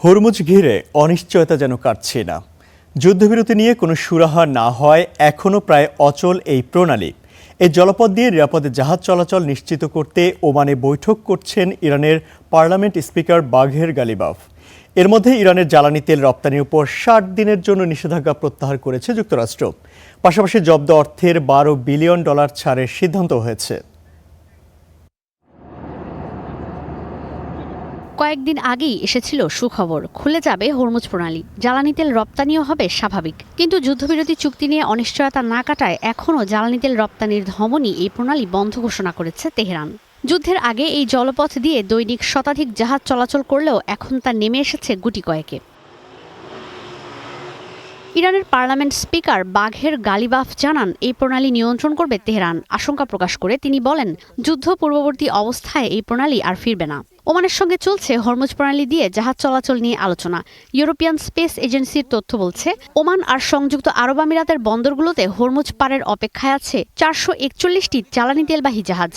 Hormuz ঘিরে অনিশ্চয়তা যেন কাটছে না। যুদ্ধবিরতি নিয়ে কোনো সুরাহা না হয় এখনও প্রায় অচল এই প্রণালী। এই জলপথ দিয়ে নিরাপদে জাহাজ চলাচল নিশ্চিত করতে ওমানে বৈঠক করছেন ইরানের পার্লামেন্ট স্পিকার বাঘের গালিবাফ। এর মধ্যে ইরানের জ্বালানি তেল রপ্তানির উপর ৬০ দিনের জন্য নিষেধাজ্ঞা প্রত্যাহার করেছে যুক্তরাষ্ট্র। পাশাপাশি জব্দ অর্থের $১২ বিলিয়ন ছাড়ের সিদ্ধান্ত হয়েছে। কয়েকদিন আগেই এসেছিল সুখবর, খুলে যাবে হরমুজ প্রণালী, জ্বালানি তেল রপ্তানিও হবে স্বাভাবিক। কিন্তু যুদ্ধবিরতি চুক্তি নিয়ে অনিশ্চয়তা না কাটায় এখনও জ্বালানি তেল রপ্তানির ধমনী এই প্রণালী বন্ধ ঘোষণা করেছে তেহরান। যুদ্ধের আগে এই জলপথ দিয়ে দৈনিক শতাধিক জাহাজ চলাচল করলেও এখন তা নেমে এসেছে গুটি কয়েকে। ইরানের পার্লামেন্ট স্পিকার বাঘের গালিবাফ জানান, এই প্রণালী নিয়ন্ত্রণ করবে তেহরান। আশঙ্কা প্রকাশ করে তিনি বলেন, যুদ্ধ পূর্ববর্তী অবস্থায় এই প্রণালী আর ফিরবে না। ওমানের সঙ্গে চলছে হরমুজ প্রণালী দিয়ে জাহাজ চলাচল নিয়ে আলোচনা। ইউরোপিয়ান স্পেস এজেন্সির তথ্য বলছে, ওমান আর সংযুক্ত আরব আমিরাতের বন্দরগুলোতে হরমুজ পারের অপেক্ষায় আছে ৪৪১টি জ্বালানি তেলবাহী জাহাজ।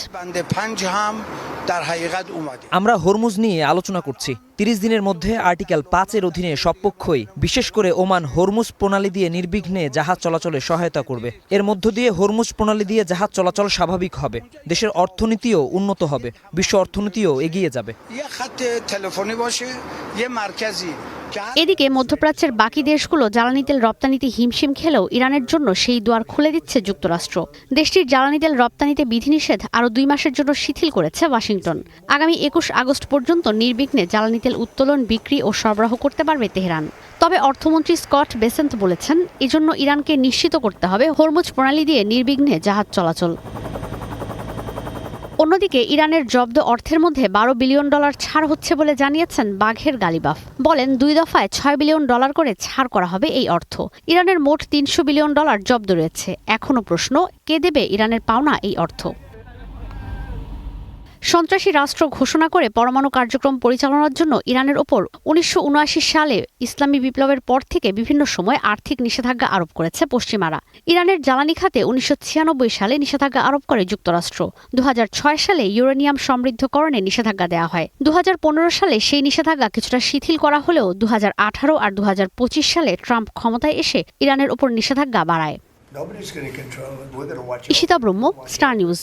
আমরা হরমুজ নিয়ে আলোচনা করছি। ৩০ দিনের মধ্যে আর্টিকেল ৫-এর অধীনে সব পক্ষই, বিশেষ করে ওমান, হরমুজ প্রণালী দিয়ে নির্বিঘ্নে জাহাজ চলাচলে সহায়তা করবে। এর মধ্য দিয়ে হরমুজ প্রণালী দিয়ে জাহাজ চলাচল স্বাভাবিক হবে, দেশের অর্থনীতিও উন্নত হবে, বিশ্ব অর্থনীতিও এগিয়ে যাবে। এদিকে মধ্যপ্রাচ্যের বাকি দেশগুলো জ্বালানি তেল রপ্তানিতে হিমশিম খেলেও ইরানের জন্য সেই দুয়ার খুলে দিচ্ছে যুক্তরাষ্ট্র। দেশটির জ্বালানি তেল রপ্তানিতে বিধিনিষেধ আরও ২ মাসের জন্য শিথিল করেছে ওয়াশিংটন। আগামী ২১ আগস্ট পর্যন্ত নির্বিঘ্নে জ্বালানি তেল উত্তোলন, বিক্রি ও সরবরাহ করতে পারবে তেহরান। তবে অর্থমন্ত্রী স্কট বেসেন্ট বলেছেন, এজন্য ইরানকে নিশ্চিত করতে হবে হরমুজ প্রণালী দিয়ে নির্বিঘ্নে জাহাজ চলাচল। অন্যদিকে ইরানের জব্দ অর্থের মধ্যে $১২ বিলিয়ন ছাড় হচ্ছে বলে জানিয়েছেন বাঘের গালিবাফ। বলেন, ২ দফায় $৬ বিলিয়ন করে ছাড় করা হবে এই অর্থ। ইরানের মোট $৩০০ বিলিয়ন জব্দ রয়েছে। এখনও প্রশ্ন, কে দেবে ইরানের পাওনা এই অর্থ? সন্ত্রাসী রাষ্ট্র ঘোষণা করে পরমাণু কার্যক্রম পরিচালনার জন্য ইরানের ওপর ১৯৭৯ সালে ইসলামী বিপ্লবের পর থেকে বিভিন্ন সময় আর্থিক নিষেধাজ্ঞা আরোপ করেছে পশ্চিমারা। ইরানের জ্বালানি খাতে ১৯৯৬ সালে নিষেধাজ্ঞা আরোপ করে যুক্তরাষ্ট্র। ২০০৬ সালে ইউরেনিয়াম সমৃদ্ধকরণে নিষেধাজ্ঞা দেওয়া হয়। ২০১৫ সালে সেই নিষেধাজ্ঞা কিছুটা শিথিল করা হলেও ২০১৮ আর ২০২৫ সালে ট্রাম্প ক্ষমতায় এসে ইরানের ওপর নিষেধাজ্ঞা বাড়ায়। ঈশিতা ব্রহ্ম, স্টার নিউজ।